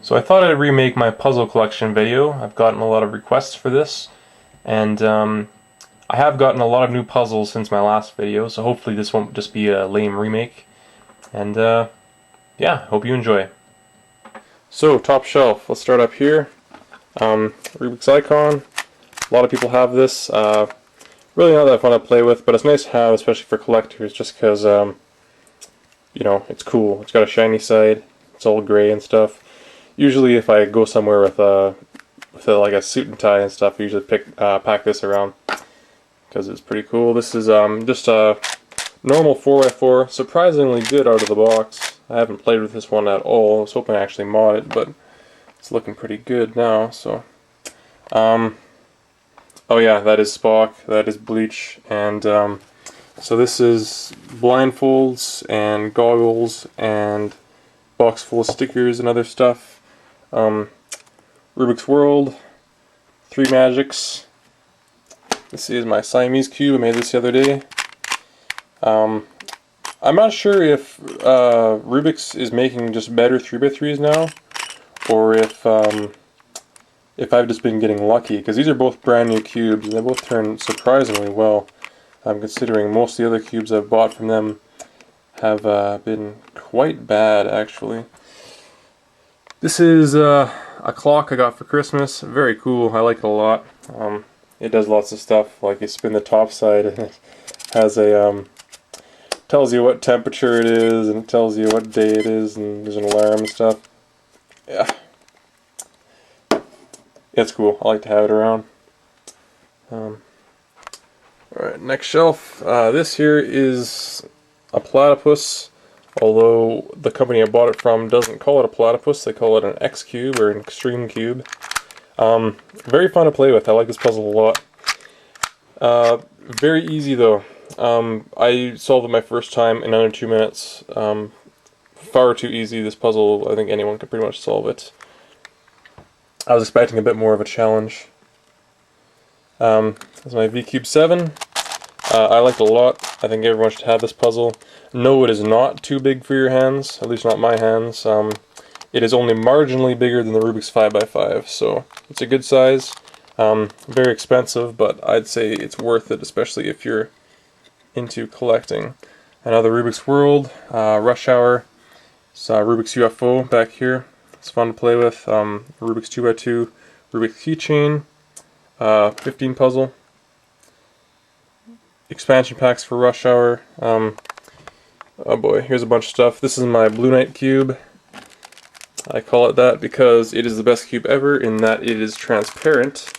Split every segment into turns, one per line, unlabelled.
So I thought I'd remake my puzzle collection video. I've gotten a lot of requests for this, and I have gotten a lot of new puzzles since my last video, so hopefully this won't just be a lame remake. And yeah, hope you enjoy. So, top shelf, let's start up here. Rubik's Icon. A lot of people have this. Really not that fun to play with, but it's nice to have, especially for collectors, just because, you know, it's cool. It's got a shiny side, it's all gray and stuff. Usually if I go somewhere with like a suit and tie and stuff, I usually pack this around because it's pretty cool. This is just a normal 4x4, surprisingly good out of the box. I haven't played with this one at all. I was hoping to actually mod it, but it's looking pretty good now. So, oh yeah, that is Spock, that is Bleach, and so this is blindfolds and goggles and box full of stickers and other stuff. Rubik's World, 3 Magics. This is my Siamese cube. I made this the other day. I'm not sure if Rubik's is making just better 3x3s now, or if I've just been getting lucky, because these are both brand new cubes and they both turn surprisingly well. Considering most of the other cubes I've bought from them have been quite bad, actually. This is a clock I got for Christmas. Very cool. I like it a lot. It does lots of stuff. Like you spin the top side and it has a tells you what temperature it is, and it tells you what day it is, and there's an alarm and stuff. Yeah, it's cool. I like to have it around. Alright, next shelf. This here is a platypus, although the company I bought it from doesn't call it a platypus, they call it an X cube or an extreme cube. Very fun to play with. I like this puzzle a lot. Very easy though. I solved it my first time in under 2 minutes. Far too easy. This puzzle, I think anyone could pretty much solve it. I was expecting a bit more of a challenge. This is my V-Cube 7. I liked it a lot. I think everyone should have this puzzle. No, it is not too big for your hands, at least not my hands. It is only marginally bigger than the Rubik's 5x5, so it's a good size. Very expensive, but I'd say it's worth it, especially if you're into collecting. Another Rubik's World, Rush Hour, it's Rubik's UFO back here. It's fun to play with. Rubik's 2x2, Rubik's Keychain, 15 puzzle. Expansion packs for Rush Hour. Oh boy, here's a bunch of stuff. This is my Blue Knight cube. I call it that because it is the best cube ever in that it is transparent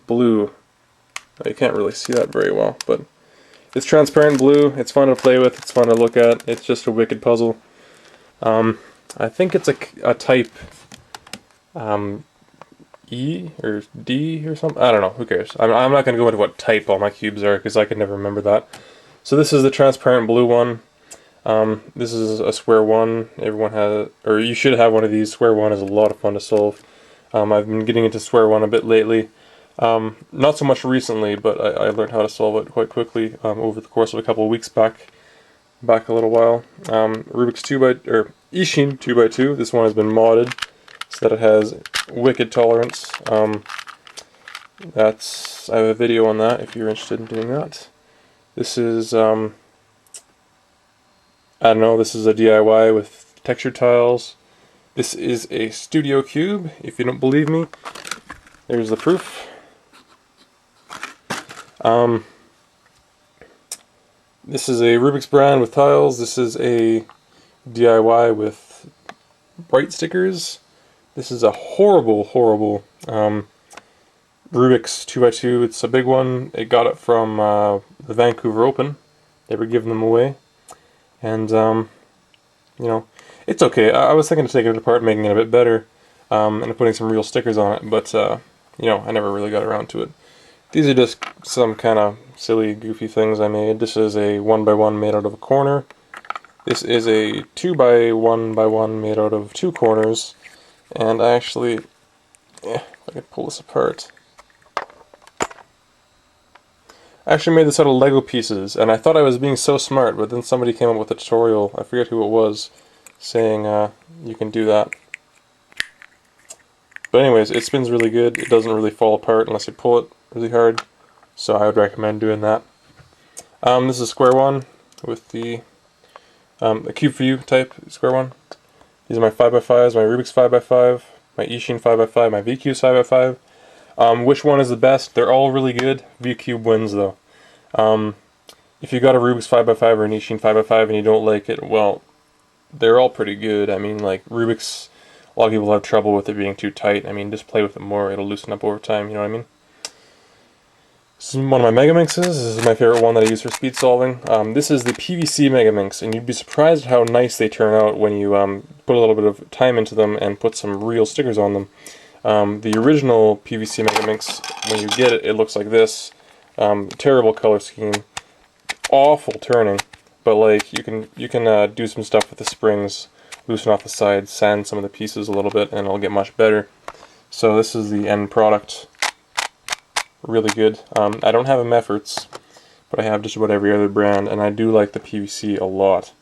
blue. You can't really see that very well, but it's transparent blue. It's fun to play with. It's fun to look at. It's just a wicked puzzle. I think it's a type E or D or something. I don't know. Who cares? I'm not going to go into what type all my cubes are because I can never remember that. So this is the transparent blue one. This is a square one. Everyone has, or you should have one of these. Square one is a lot of fun to solve. I've been getting into square one a bit lately. Not so much recently, but I learned how to solve it quite quickly over the course of a couple of weeks back a little while. Rubik's Eastsheen 2x2. This one has been modded so that it has wicked tolerance. I have a video on that if you're interested in doing that. This is I don't know, this is a DIY with texture tiles. This is a studio cube, if you don't believe me. There's the proof. This is a Rubik's brand with tiles. This is a DIY with bright stickers. This is a horrible Rubik's 2x2. It's a big one. It got it from the Vancouver Open. They were giving them away. And, you know, it's okay. I was thinking of taking it apart and making it a bit better, and putting some real stickers on it, but, you know, I never really got around to it. These are just some kind of silly, goofy things I made. This is a 1x1 made out of a corner. This is a 2x1x1 made out of 2 corners, and I actually, if I could pull this apart. I actually made this out of Lego pieces, and I thought I was being so smart, but then somebody came up with a tutorial, I forget who it was, saying you can do that. But anyways, it spins really good. It doesn't really fall apart unless you pull it really hard. So I would recommend doing that. This is a square one with the a cube for you type square one. These are my 5x5s, my Rubik's 5x5, my Eastsheen 5x5, my VCube 5x5. Which one is the best? They're all really good. VCube wins though. If you got a Rubik's 5x5 or an Eastsheen 5x5 and you don't like it, well, they're all pretty good. I mean, like Rubik's, a lot of people have trouble with it being too tight. I mean, just play with it more, it'll loosen up over time, you know what I mean? This is one of my Megaminxes. This is my favorite one that I use for speed solving. This is the PVC Megaminx, and you'd be surprised how nice they turn out when you put a little bit of time into them and put some real stickers on them. The original PVC Megaminx, when you get it, it looks like this. Terrible color scheme, awful turning, but like you can do some stuff with the springs, loosen off the sides, sand some of the pieces a little bit, and it'll get much better. So this is the end product. Really good. I don't have a Mefferts, but I have just about every other brand, and I do like the PVC a lot.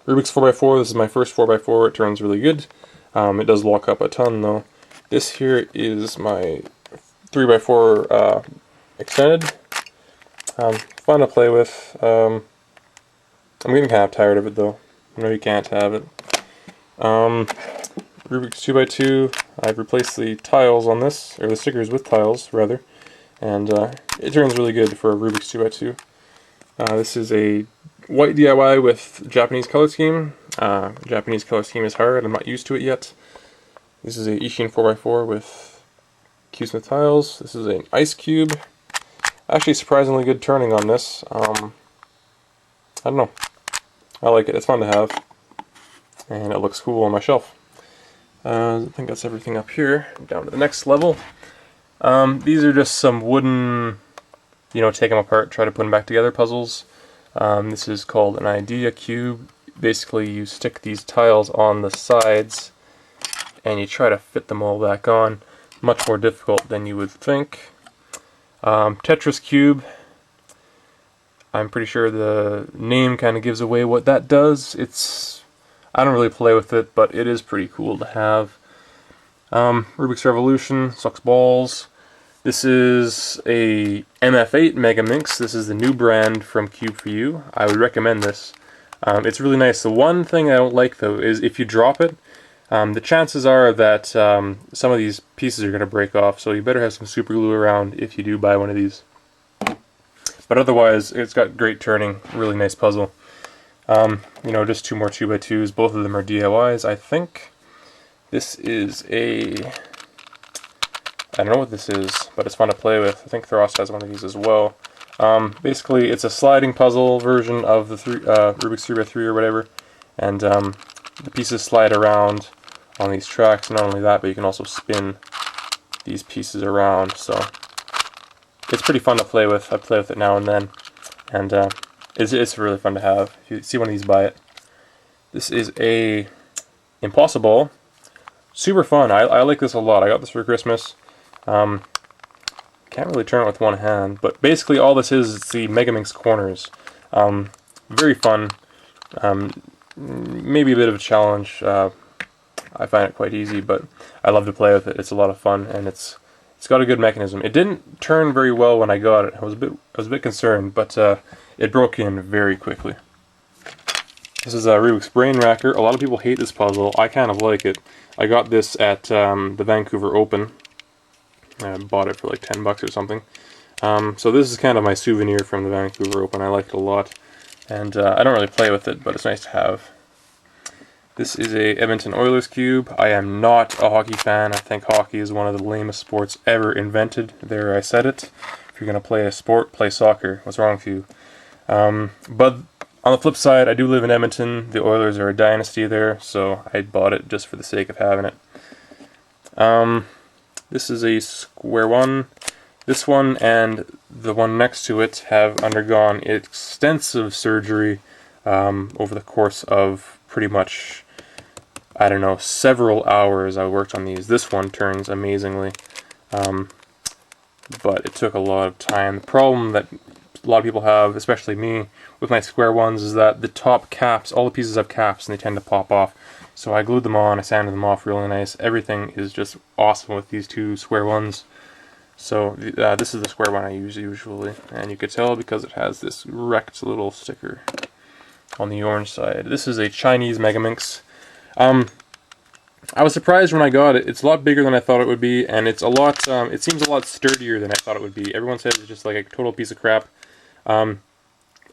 Rubik's 4x4, this is my first 4x4, it turns really good. It does lock up a ton though. This here is my 3x4 extended. Fun to play with. I'm getting kind of tired of it though. I know you can't have it. Rubik's 2x2, I've replaced the tiles on this, or the stickers with tiles rather, and it turns really good for a Rubik's 2x2. This is a white DIY with Japanese color scheme. Japanese color scheme is hard, I'm not used to it yet. This is a Eastsheen 4x4 with Q-Smith tiles. This is an ice cube. Actually surprisingly good turning on this. I don't know. I like it, it's fun to have. And it looks cool on my shelf. I think that's everything up here. Down to the next level. These are just some wooden, take them apart, try to put them back together puzzles. This is called an idea cube. Basically you stick these tiles on the sides and you try to fit them all back on. Much more difficult than you would think. Tetris cube. I'm pretty sure the name kind of gives away what that does. I don't really play with it, but it is pretty cool to have. Rubik's Revolution, sucks balls. This is a MF8 Megaminx. This is the new brand from Cube for You. I would recommend this. It's really nice. The one thing I don't like though is if you drop it, the chances are that some of these pieces are going to break off, so you better have some super glue around if you do buy one of these. But otherwise, it's got great turning, really nice puzzle. Just two more 2x2s. Both of them are DIYs, I think. This is I don't know what this is, but it's fun to play with. I think Throst has one of these as well. Basically, it's a sliding puzzle version of the Rubik's 3x3 or whatever, and the pieces slide around on these tracks. Not only that, but you can also spin these pieces around, so it's pretty fun to play with. I play with it now and then, and it's really fun to have. If you see one of these, buy it. This is a Impossible. Super fun. I like this a lot. I got this for Christmas. Can't really turn it with one hand, but basically all this is the Megaminx corners. Very fun. Maybe a bit of a challenge. I find it quite easy, but I love to play with it. It's a lot of fun, and it's got a good mechanism. It didn't turn very well when I got it. I was a bit concerned, but it broke in very quickly. This is a Rubik's Brain Racker. A lot of people hate this puzzle. I kind of like it. I got this at the Vancouver Open. I bought it for like 10 bucks or something. So this is kind of my souvenir from the Vancouver Open. I like it a lot. And I don't really play with it, but it's nice to have. This is a Edmonton Oilers cube. I am not a hockey fan. I think hockey is one of the lamest sports ever invented. There, I said it. If you're going to play a sport, play soccer. What's wrong with you? But on the flip side, I do live in Edmonton. The Oilers are a dynasty there, so I bought it just for the sake of having it. This is a square one. This one and the one next to it have undergone extensive surgery over the course of pretty much, I don't know, several hours I worked on these. This one turns amazingly, but it took a lot of time. The problem that a lot of people have, especially me, with my square ones, is that the top caps, all the pieces have caps, and they tend to pop off. So I glued them on, I sanded them off really nice. Everything is just awesome with these two square ones. So this is the square one I use usually, and you could tell because it has this wrecked little sticker on the orange side. This is a Chinese Megaminx. I was surprised when I got it. It's a lot bigger than I thought it would be, and it's a lot. It seems a lot sturdier than I thought it would be. Everyone says it's just like a total piece of crap, and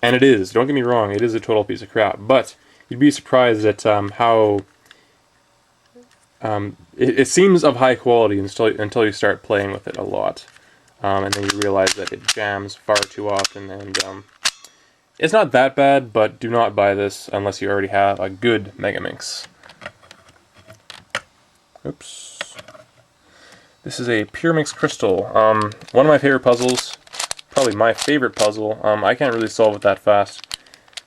it is. Don't get me wrong, it is a total piece of crap. But you'd be surprised at how it seems of high quality until you start playing with it a lot, and then you realize that it jams far too often. And it's not that bad, but do not buy this unless you already have a good Megaminx. Oops. This is a Pyraminx Crystal. One of my favorite puzzles, probably my favorite puzzle. I can't really solve it that fast,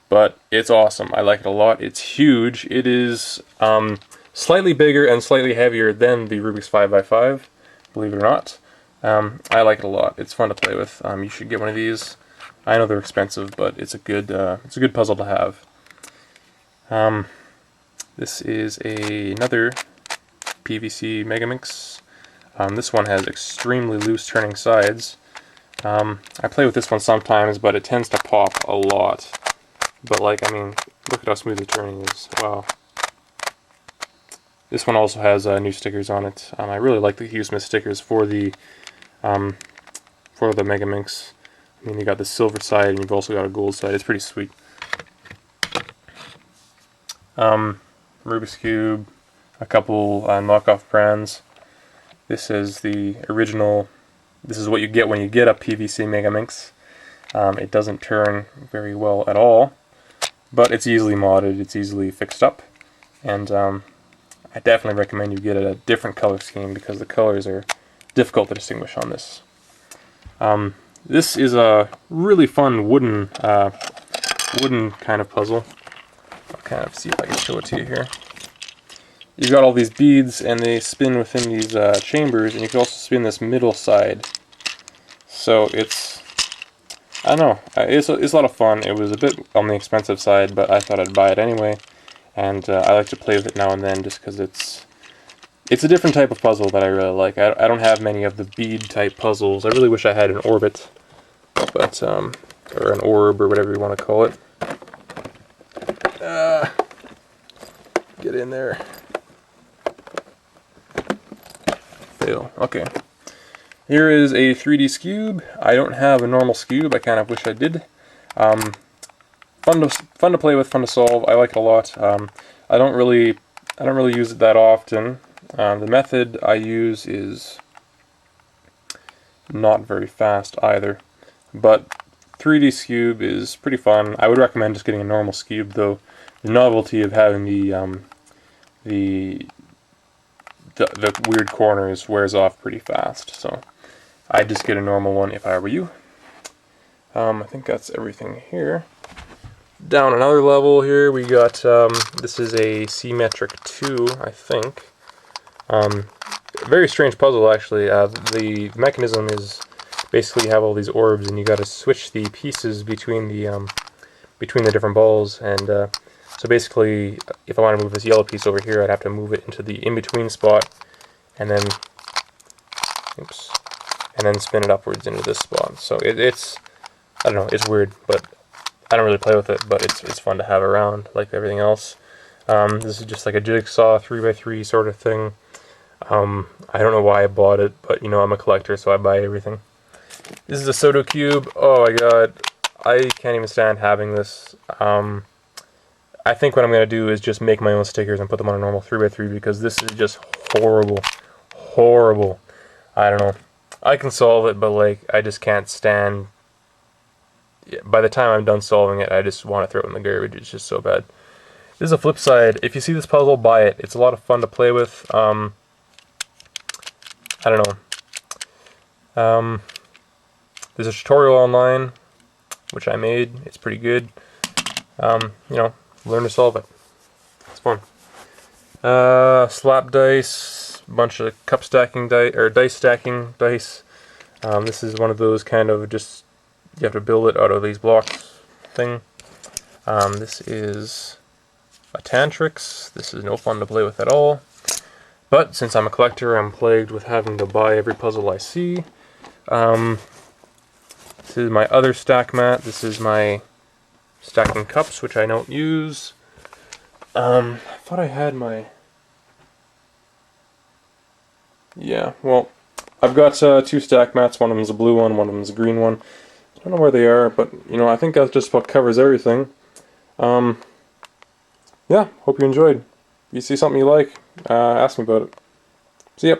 but it's awesome. I like it a lot. It's huge. It is slightly bigger and slightly heavier than the Rubik's 5x5, believe it or not. I like it a lot. It's fun to play with. You should get one of these. I know they're expensive, but it's a good puzzle to have. This is another PVC Megaminx. This one has extremely loose turning sides. I play with this one sometimes, but it tends to pop a lot. But like, I mean, look at how smooth the turning is. Wow. This one also has new stickers on it. I really like the Hugh Smith stickers for the Megaminx. I mean, you got the silver side and you've also got a gold side. It's pretty sweet. Rubik's Cube, a couple knockoff brands. This is the original. This is what you get when you get a PVC Megaminx. It doesn't turn very well at all, but it's easily modded, it's easily fixed up, and I definitely recommend you get a different color scheme because the colors are difficult to distinguish on this. This is a really fun wooden kind of puzzle. I'll kind of see if I can show it to you here. You've got all these beads, and they spin within these chambers, and you can also spin this middle side. So it's, I don't know, it's a lot of fun. It was a bit on the expensive side, but I thought I'd buy it anyway. And I like to play with it now and then, just because it's a different type of puzzle that I really like. I don't have many of the bead type puzzles. I really wish I had an orbit, but or an orb or whatever you want to call it. Get in there. Fail. Okay. Here is a 3D Skewb. I don't have a normal Skewb. I kind of wish I did. Fun to play with, fun to solve. I like it a lot. I don't really use it that often. The method I use is not very fast either, but 3D Skewb is pretty fun. I would recommend just getting a normal Skewb though. The novelty of having the weird corners wears off pretty fast, so I'd just get a normal one if I were you. I think that's everything here. Down another level here, we got, this is a Symmetric 2, I think. Very strange puzzle, actually. The mechanism is basically you have all these orbs, and you got to switch the pieces between the different balls. And so basically, if I want to move this yellow piece over here, I'd have to move it into the in-between spot, and then, oops, and then spin it upwards into this spot. So it's, I don't know, it's weird, but I don't really play with it, but it's fun to have around, like everything else. This is just like a jigsaw 3x3 sort of thing. I don't know why I bought it, but you know, I'm a collector, so I buy everything. This is a Soto Cube. Oh my god, I can't even stand having this. I think what I'm going to do is just make my own stickers and put them on a normal 3x3 because this is just horrible. Horrible. I don't know. I can solve it, but like, I just can't stand. By the time I'm done solving it, I just want to throw it in the garbage. It's just so bad. This is a flip side. If you see this puzzle, buy it. It's a lot of fun to play with. I don't know. There's a tutorial online, which I made. It's pretty good. You know, learn to solve it. It's fun. Slap dice, bunch of cup stacking dice, or dice stacking dice. This is one of those kind of just You have to build it out of these blocks thing. This is a Tantrix. This is no fun to play with at all. But since I'm a collector, I'm plagued with having to buy every puzzle I see. This is my other stack mat. This is my stacking cups, which I don't use. I thought I had my... Yeah, well, I've got 2 stack mats. One of them's a blue one of them's a green one. I don't know where they are, but, you know, I think that just about covers everything. Yeah, hope you enjoyed. If you see something you like, ask me about it. See ya.